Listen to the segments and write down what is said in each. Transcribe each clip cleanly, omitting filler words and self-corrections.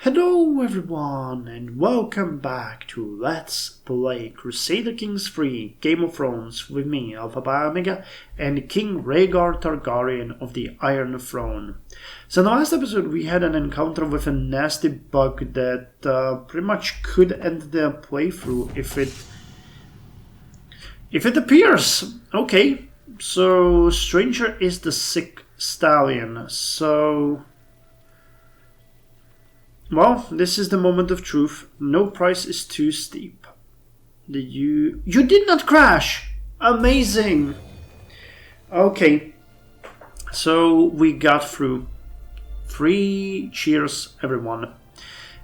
Hello everyone and welcome back to Let's Play Crusader Kings 3 Game of Thrones with me, Alpha by Omega, and King Rhaegar Targaryen of the Iron Throne. So in the last episode we had an encounter with a nasty bug that pretty much could end the playthrough if it appears. Okay, so Stranger is the sick stallion, so... Well, this is the moment of truth. No price is too steep. You did not crash! Amazing! Okay. So we got through. 3 cheers, everyone.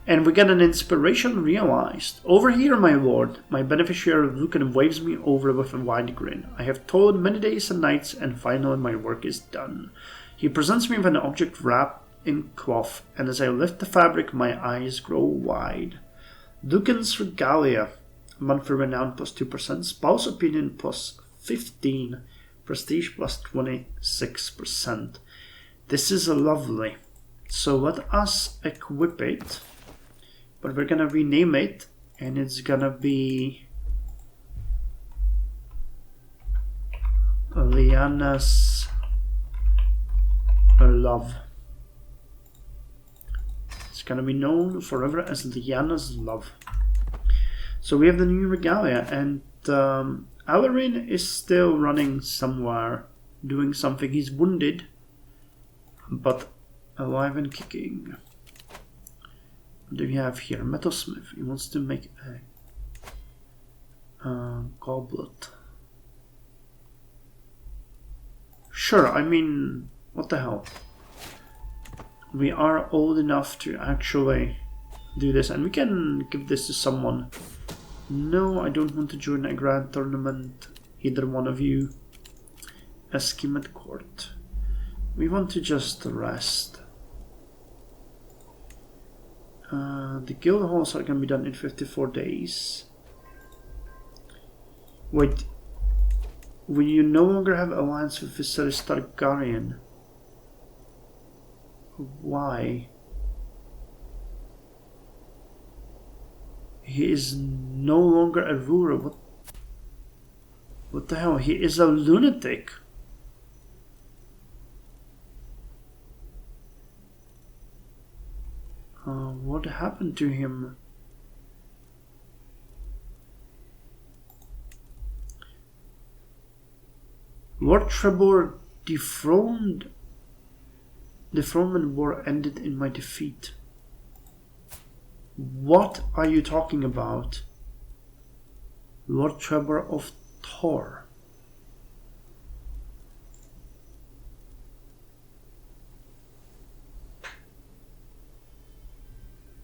And we got an inspiration realized. Over here, my lord, my beneficiary Lucan waves me over with a wide grin. I have toiled many days and nights, and finally my work is done. He presents me with an object wrapped in cloth, and as I lift the fabric, my eyes grow wide. Lucan's regalia, monthly renown plus 2%, spouse opinion plus 15, prestige plus 26%. This is lovely. So let us equip it, but we're gonna rename it, and it's gonna be Lyanna's Love. Gonna be known forever as Lyanna's Love. So we have the new regalia, and Alarin is still running somewhere, doing something. He's wounded, but alive and kicking. What do we have here? Metalsmith. He wants to make a goblet. Sure, I mean, what the hell? We are old enough to actually do this, and we can give this to someone. No, I don't want to join a grand tournament, either one of you. A scheme at court. We want to just rest. The guild halls are going to be done in 54 days. Wait, when you no longer have alliance with Viserys Targaryen, why? He is no longer a ruler. What the hell? He is a lunatic. What happened to him? Lord Trebor dethroned. The Throneman War ended in my defeat. What are you talking about? Lord Trebor of Tor.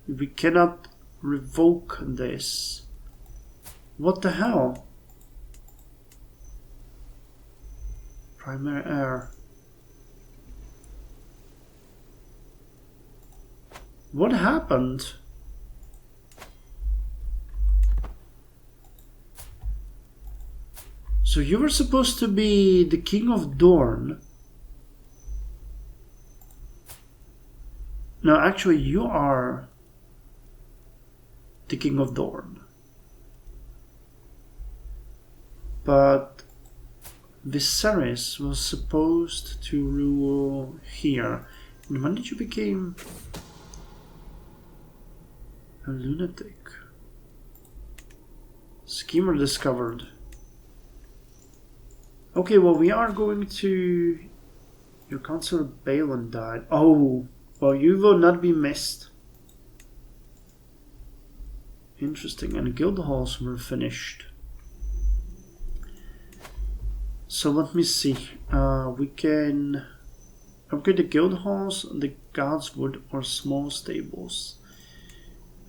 We cannot revoke this. What the hell? Primary heir. What happened? So you were supposed to be the King of Dorne. No, actually you are the King of Dorne. But Viserys was supposed to rule here. And when did you become a lunatic? Schemer discovered. Okay, well we are going to... Your counselor Balon died. Oh, well you will not be missed. Interesting, and guild halls were finished. So let me see. We can upgrade the guild halls, the Godswood, or small stables.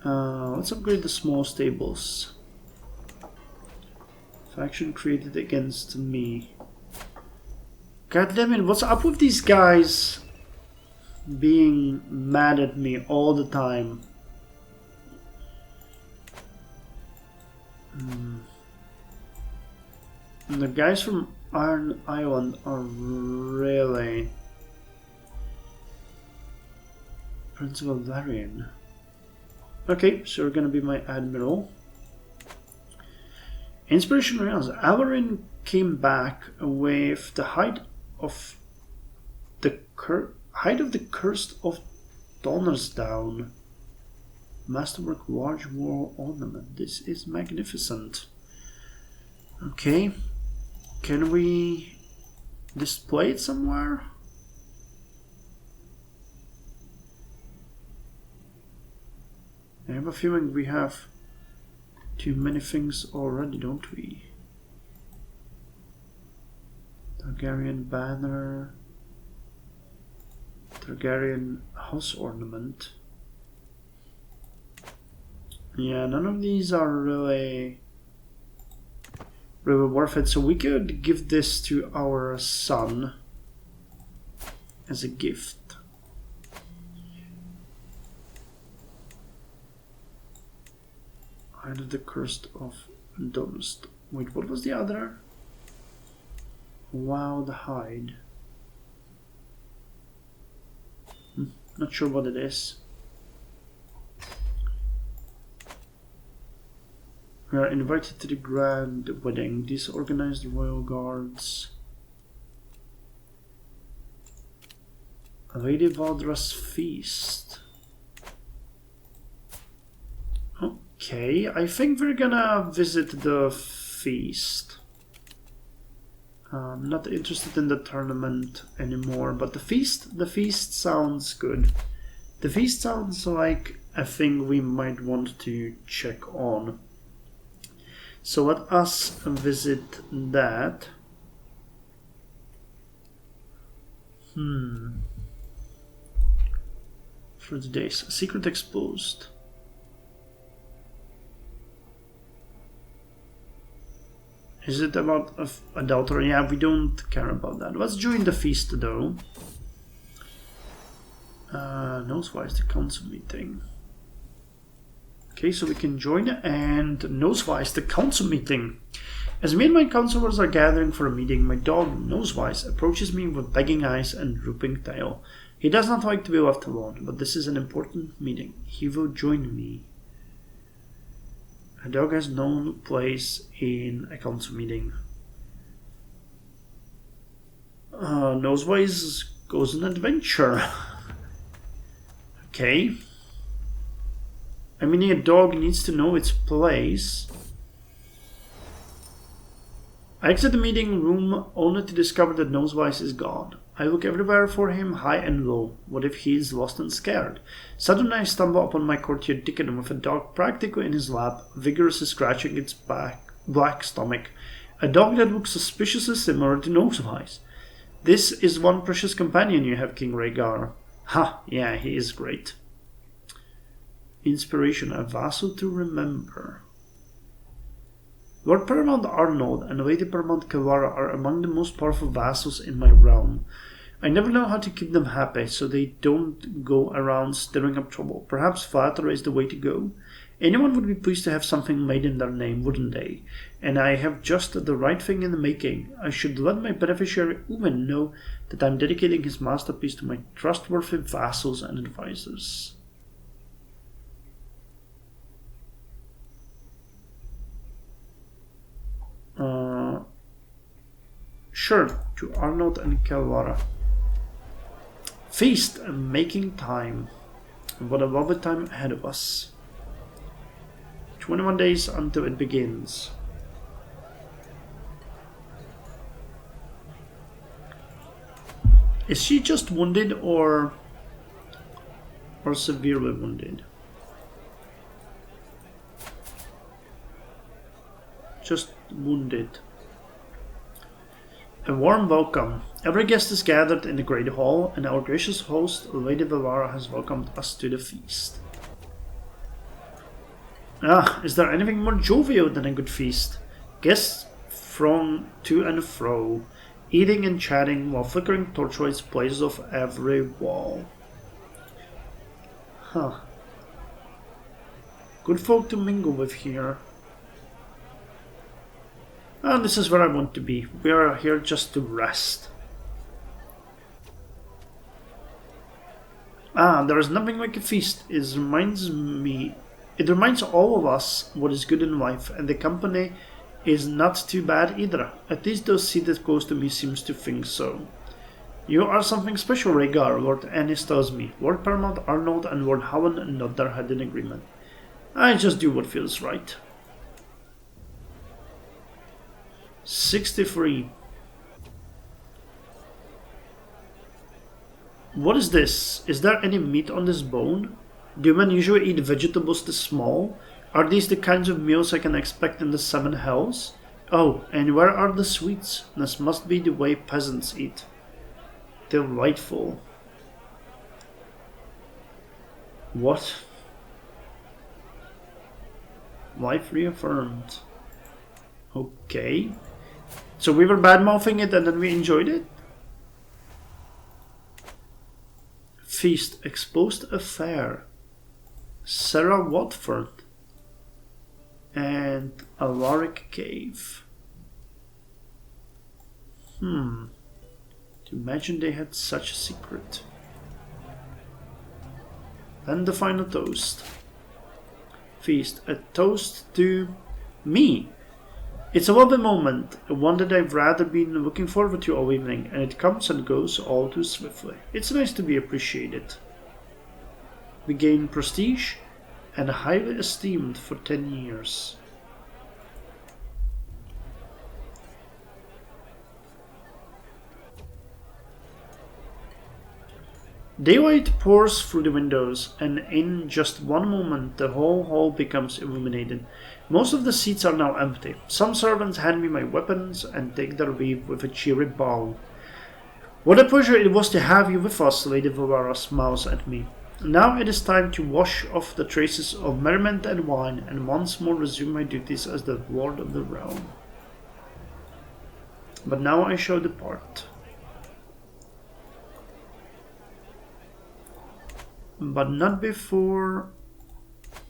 Let's upgrade the small stables. Faction created against me. God damn it, what's up with these guys being mad at me all the time? And the guys from Iron Island are really... Prince Valerian. Okay, so you're gonna be my admiral. Inspiration rounds. Alarin came back with the height of the curse of Donnersdown. Masterwork large war ornament. This is magnificent. Okay. Can we display it somewhere? I have a feeling we have too many things already, don't we? Targaryen banner, Targaryen house ornament. Yeah, none of these are really worth it, so we could give this to our son as a gift. Height of the Curse of Dumbst. Wait, what was the other? Wow, the hide. Not sure what it is. We are invited to the grand wedding. Disorganized royal guards. Lady Waldra's feast. Okay, I think we're gonna visit the feast. I'm not interested in the tournament anymore, but the feast sounds good. The feast sounds like a thing we might want to check on. So let us visit that. For the days. Secret exposed. Is it about adultery? Yeah, we don't care about that. Let's join the feast though. Nosewise, the council meeting. Okay, so we can join and Nosewise, the council meeting. As me and my councilors are gathering for a meeting, my dog Nosewise approaches me with begging eyes and drooping tail. He does not like to be left alone, but this is an important meeting. He will join me. A dog has no place in a council meeting. Nosewise goes on an adventure. Okay. I mean, a dog needs to know its place. I exit the meeting room only to discover that Nosewise is gone. I look everywhere for him, high and low. What if he is lost and scared? Suddenly I stumble upon my courtier Dickon with a dog practically in his lap, vigorously scratching its black stomach. A dog that looks suspiciously similar to Nosewise. This is one precious companion you have, King Rhaegar. Ha, yeah, he is great. Inspiration, a vassal to remember. Lord Paramount Arnold and Lady Paramount Kawara are among the most powerful vassals in my realm. I never know how to keep them happy so they don't go around stirring up trouble. Perhaps flattery is the way to go. Anyone would be pleased to have something made in their name, wouldn't they? And I have just the right thing in the making. I should let my beneficiary Uwen know that I'm dedicating his masterpiece to my trustworthy vassals and advisors. Sure, to Arnold and Kawara. Feast and making time. What a lovely time ahead of us. 21 days until it begins. Is she just wounded or severely wounded? Just wounded. A warm welcome. Every guest is gathered in the great hall, and our gracious host, Lady Valara, has welcomed us to the feast. Is there anything more jovial than a good feast? Guests from to and fro, eating and chatting while flickering torchlights blazes off every wall. Good folk to mingle with here. And this is where I want to be. We are here just to rest. There is nothing like a feast. It reminds me It reminds all of us what is good in life, and the company is not too bad either. At least those seated close to me seems to think so. You are something special, Rhaegar, Lord Ennis tells me. Lord Paramount Arnold and Lord Howen nod their head in agreement. I just do what feels right. 63. What is this? Is there any meat on this bone? Do men usually eat vegetables this small? Are these the kinds of meals I can expect in the Seven Hells? Oh, and where are the sweets? This must be the way peasants eat. Delightful. What? Life reaffirmed. Okay. So we were bad-mouthing it and then we enjoyed it? Feast. Exposed affair. Sarah Watford. And Alaric Cave. To imagine they had such a secret. Then the final toast. Feast. A toast to me. It's a lovely moment, one that I've rather been looking forward to all evening, and it comes and goes all too swiftly. It's nice to be appreciated. We gain prestige and highly esteemed for 10 years. Daylight pours through the windows, and in just one moment the whole hall becomes illuminated. Most of the seats are now empty. Some servants hand me my weapons and take their leave with a cheery bow. What a pleasure it was to have you with us, Lady Valara smiles at me. Now it is time to wash off the traces of merriment and wine, and once more resume my duties as the Lord of the Realm. But now I shall depart. But not before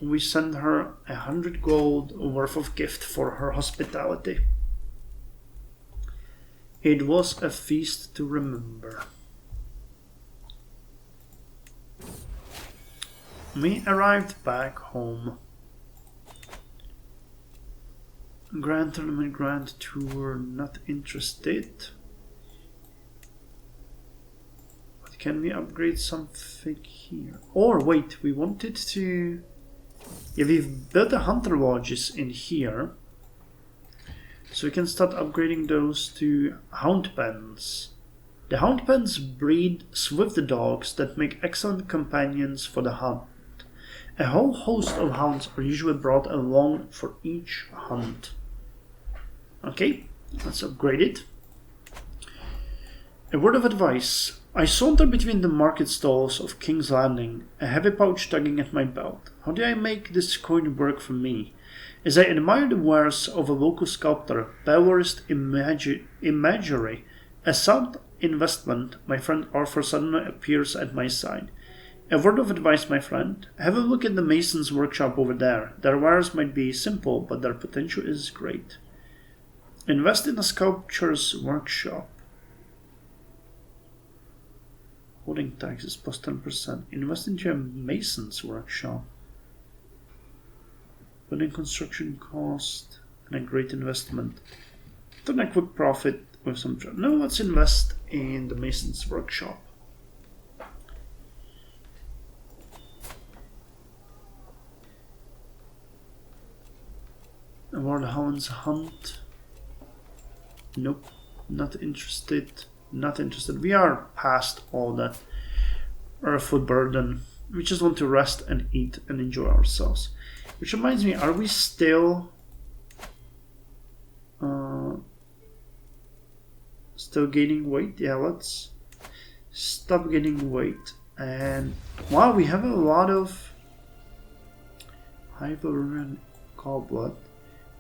we send her 100 gold worth of gift for her hospitality. It was a feast to remember. We arrived back home. Grand Tournament, Grand Tour, not interested. Can we upgrade something here? Or wait, we wanted to... Yeah, we've built the Hunter Lodges in here. So we can start upgrading those to Hound Pens. The Hound Pens breed swift dogs that make excellent companions for the hunt. A whole host of hounds are usually brought along for each hunt. Okay, let's upgrade it. A word of advice. I saunter between the market stalls of King's Landing, a heavy pouch tugging at my belt. How do I make this coin work for me? As I admire the wares of a local sculptor, Balorist Imagery, a sound investment, my friend Arthur suddenly appears at my side. A word of advice, my friend. Have a look at the mason's workshop over there. Their wares might be simple, but their potential is great. Invest in a sculptor's workshop. Holding taxes plus 10%. Invest into a mason's workshop. Building construction cost and a great investment. Turn a quick profit with some... No, let's invest in the mason's workshop. Lord Howen's hunt. Nope, not interested. Not interested. We are past all that earthly burden. We just want to rest and eat and enjoy ourselves. Which reminds me, are we still gaining weight? Yeah, let's stop gaining weight. And wow, we have a lot of High Valyrian Goblet.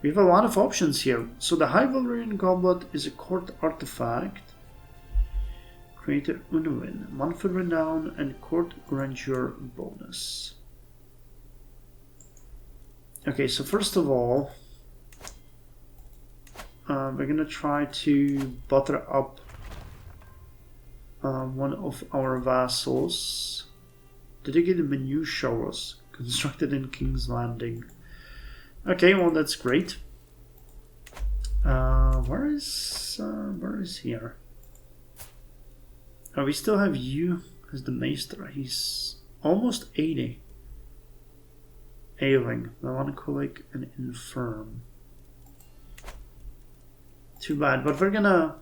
We have a lot of options here. So the High Valyrian Goblet is a court artifact. Creator Unwin, monthly renown and court grandeur bonus. Okay, so first of all, we're gonna try to butter up one of our vassals. Did they get a menu show us? Constructed in King's Landing. Okay, well that's great. Where is here? Oh, we still have you as the Maester. He's almost 80. Ailing, melancholic, and infirm. Too bad, but we're gonna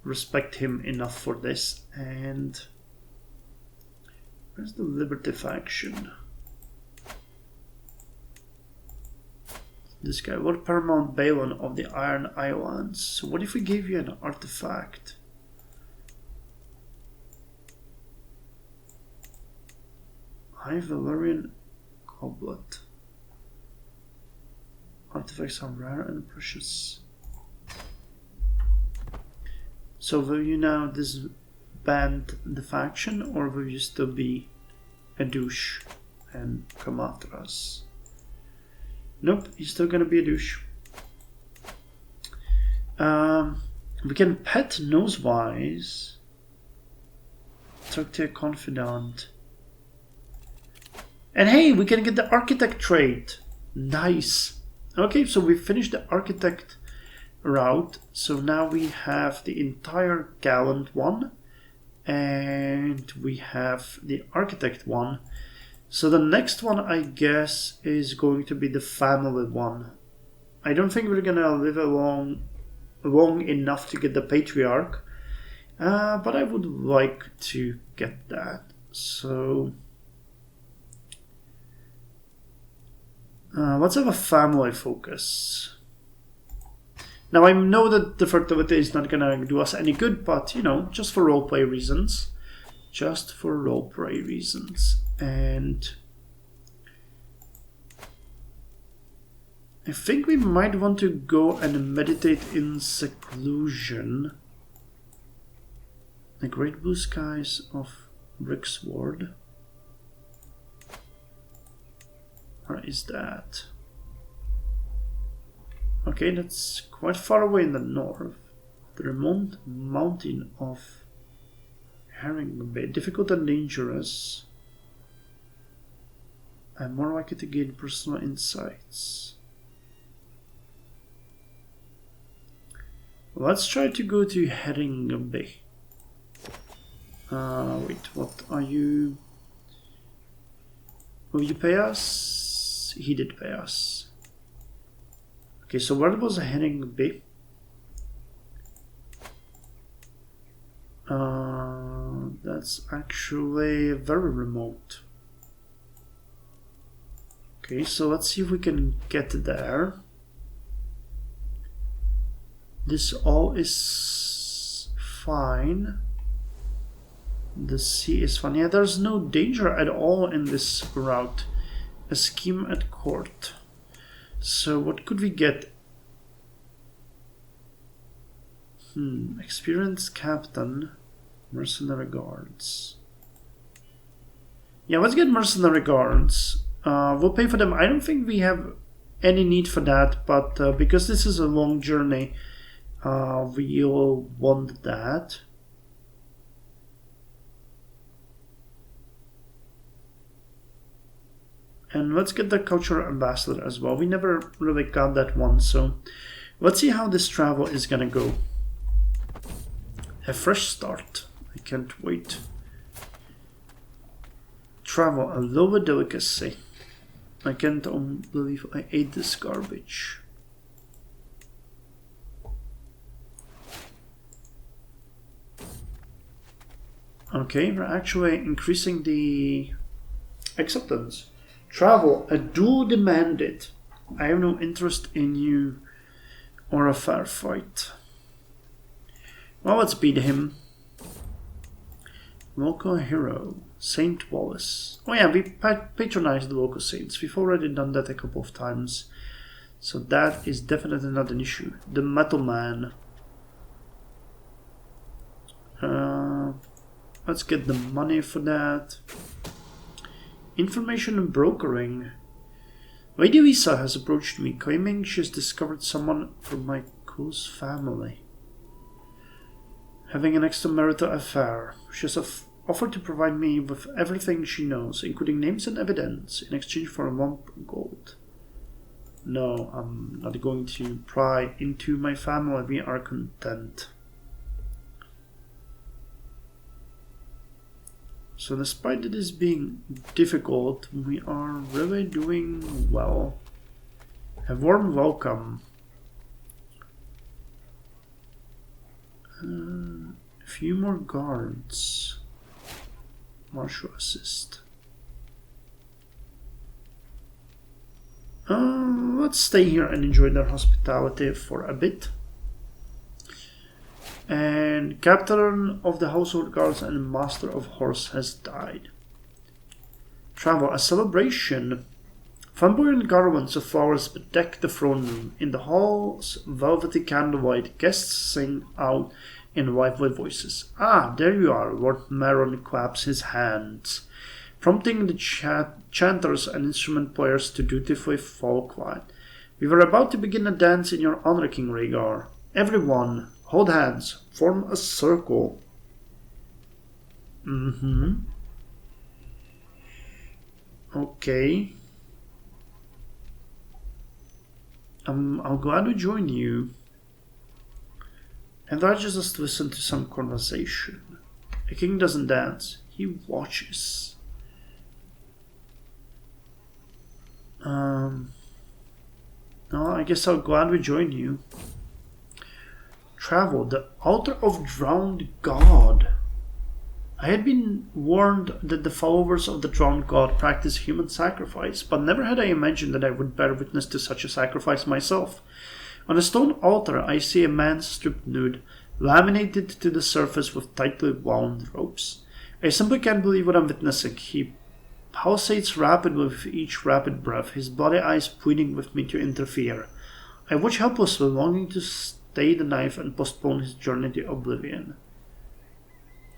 respect him enough for this. And where's the Liberty faction? This guy, Lord Paramount Balon of the Iron Islands. So what if we gave you an artifact? High Valerian Goblet. Artifacts are rare and precious. So will you now disband the faction, or will you still be a douche and come after us? Nope, he's still gonna be a douche. We can pet Nosewise. Talk to a confidant. And hey, we can get the architect trait. Nice. Okay, so we finished the architect route. So now we have the entire gallant one. And we have the architect one. So the next one, I guess, is going to be the family one. I don't think we're gonna live long enough to get the patriarch, but I would like to get that. So let's have a family focus. Now I know that the fertility is not gonna do us any good, but you know, just for roleplay reasons. Just for roleplay reasons. And I think we might want to go and meditate in seclusion. The great blue skies of Brixward. Where is that? Okay, that's quite far away in the north. The remote mountain of Herring Bay. Difficult and dangerous. I'm more likely to gain personal insights. Let's try to go to Herring Bay. Wait, what are you? Will you pay us? He did pay us. Okay, so where was Herring Bay? That's actually very remote. Okay, so let's see if we can get there. This all is fine. The sea is fine. Yeah, there's no danger at all in this route. A scheme at court. So what could we get? Experienced captain. Mercenary guards. Yeah, let's get mercenary guards. We'll pay for them. I don't think we have any need for that, but because this is a long journey, we'll want that. And let's get the cultural ambassador as well. We never really got that one, so let's see how this travel is gonna go. A fresh start. I can't wait. Travel, a lower delicacy. I can't believe I ate this garbage. Okay, we're actually increasing the acceptance. Travel, a duel demanded. I have no interest in you or a fair fight. Well, let's beat him. Local hero, Saint Wallace. Oh yeah, we patronize the local saints. We've already done that a couple of times. So that is definitely not an issue. The Metal Man. Let's get the money for that. Information and brokering. Lady Lisa has approached me, claiming she has discovered someone from my close family having an extramarital affair. She has offered to provide me with everything she knows, including names and evidence, in exchange for 1 gold. No, I'm not going to pry into my family. We are content. So despite it is being difficult, we are really doing well. A warm welcome. A few more guards. Martial assist. Let's stay here and enjoy their hospitality for a bit. And captain of the household guards and master of horse has died. Travel, a celebration. Flamboyant garlands of flowers bedeck the throne room. In the hall's velvety candlelight, guests sing out in lively voices. Ah, there you are, Lord Maron claps his hands, prompting the chanters and instrument players to dutifully fall quiet. We were about to begin a dance in your honor, King Rhaegar. Everyone, hold hands, form a circle. Okay. I'm glad to join you. And I just listen to some conversation. A king doesn't dance, he watches. No, I guess I'll gladly join you. Travel, the altar of drowned god. I had been warned that the followers of the drowned god practice human sacrifice, but never had I imagined that I would bear witness to such a sacrifice myself. On a stone altar, I see a man stripped nude, laminated to the surface with tightly wound ropes. I simply can't believe what I'm witnessing. He pulsates rapidly with each rapid breath, his bloody eyes pleading with me to interfere. I watch helplessly, longing to stay the knife and postpone his journey to oblivion.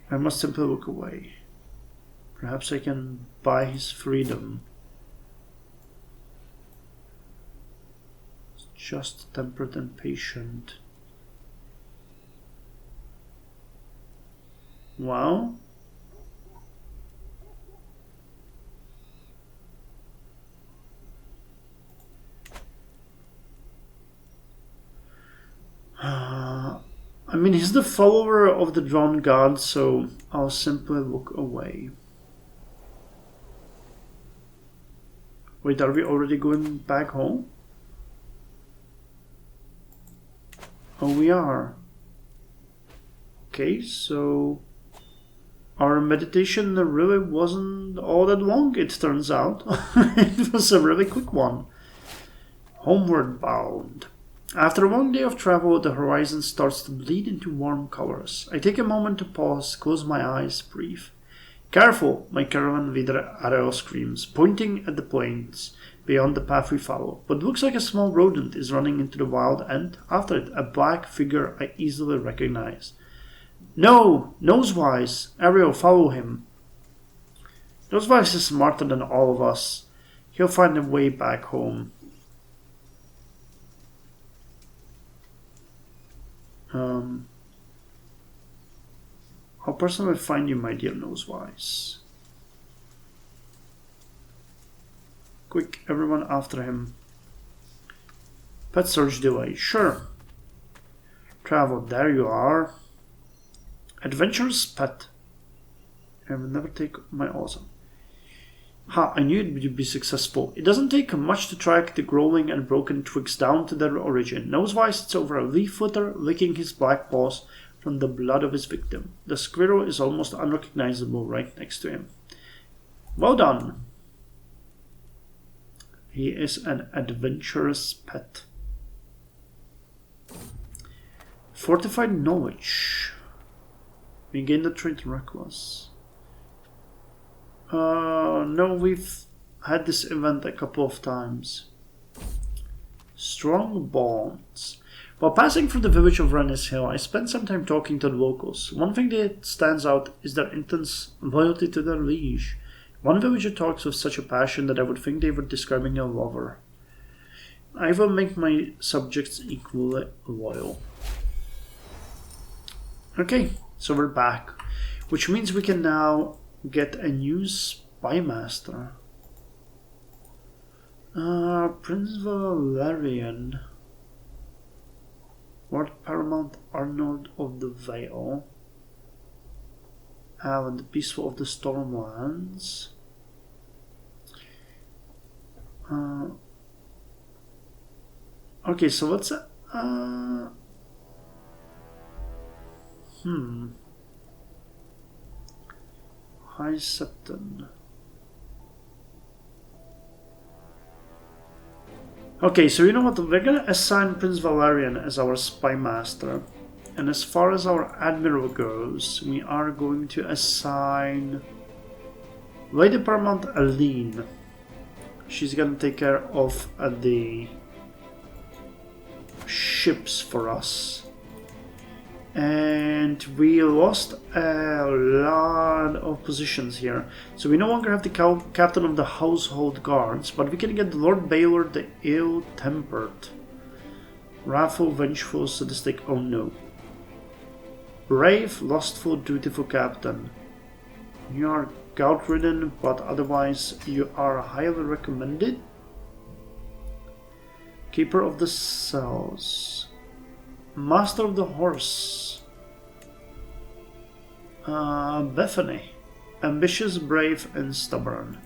I must simply look away. Perhaps I can buy his freedom. Just, tempered, and patient. Well, I mean, he's the follower of the drowned god, so I'll simply look away. Wait, are we already going back home? Oh, we are. Okay, so our meditation really wasn't all that long, it turns out. It was a really quick one. Homeward bound. After a long day of travel, the horizon starts to bleed into warm colors. I take a moment to pause, close my eyes, breathe. Careful, my caravan leader Ariel screams, pointing at the plains beyond the path we follow. But looks like a small rodent is running into the wild, and after it, a black figure I easily recognize. No! Nosewise! Ariel, follow him. Nosewise is smarter than all of us. He'll find a way back home. I'll personally find you, my dear Nosewise. Quick, everyone after him. Pet search delay, sure. Travel, there you are. Adventurous pet. I will never take my awesome. Ha, I knew it would be successful. It doesn't take much to track the growling and broken twigs down to their origin. Nosewise sits over a leaf litter, licking his black paws from the blood of his victim. The squirrel is almost unrecognizable right next to him. Well done. He is an adventurous pet. Fortified knowledge. We gain the trait reckless. No, we've had this event a couple of times. Strong bonds. While passing through the village of Rennis Hill, I spent some time talking to the locals. One thing that stands out is their intense loyalty to their liege. One villager talks with such a passion that I would think they were describing a lover. I will make my subjects equally loyal. Okay, so we're back. Which means we can now get a new spy master. Prince Valerian. Lord Paramount Arnold of the Vale. The Peaceful of the Stormlands. Okay, so what's High Septon. Okay, so you know what? We're gonna assign Prince Valerian as our spy master. And as far as our admiral goes, we are going to assign Lady Paramount Aline. She's gonna take care of the ships for us. And we lost a lot of positions here. So we no longer have the captain of the household guards, but we can get Lord Baylor the Ill-Tempered. Wrathful, vengeful, sadistic, oh no. Brave, lustful, dutiful captain. You are gout-ridden, but otherwise you are highly recommended. Keeper of the cells. Master of the horse. Bethany. Ambitious, brave, and stubborn.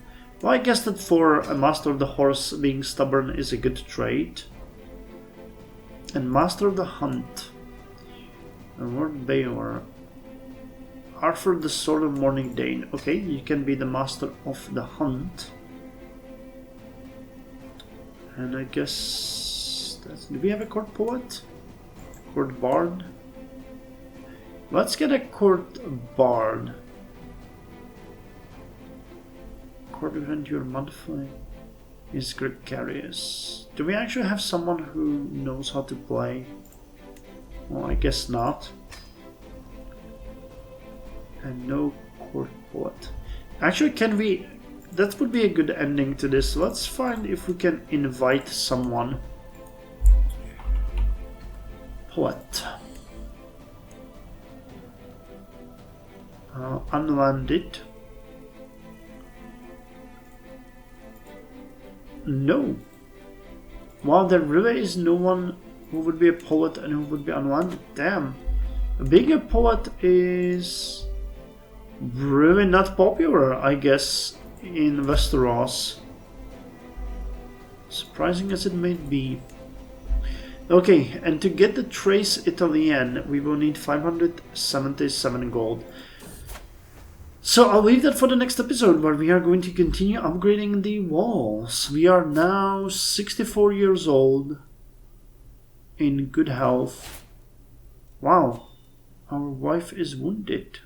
Well, I guess that for a master of the horse, being stubborn is a good trait. And master of the hunt. Lord Baylor. Arthur the Sword of Morning Dane. Okay, you can be the master of the hunt. And I guess that's... Do we have a court poet? Court bard? Let's get a court bard. Court event your monthly is gregarious. Do we actually have someone who knows how to play? Well, I guess not. And no court poet. Actually, can we... That would be a good ending to this. Let's find if we can invite someone. Poet. Unlanded. No. Wow, there really is no one who would be a poet and who would be unlanded. Damn. Being a poet is really not popular, I guess, in Westeros. Surprising as it may be. Okay, and to get the Trace Italien, we will need 577 gold. So I'll leave that for the next episode, where we are going to continue upgrading the walls. We are now 64 years old, in good health. Wow, our wife is wounded.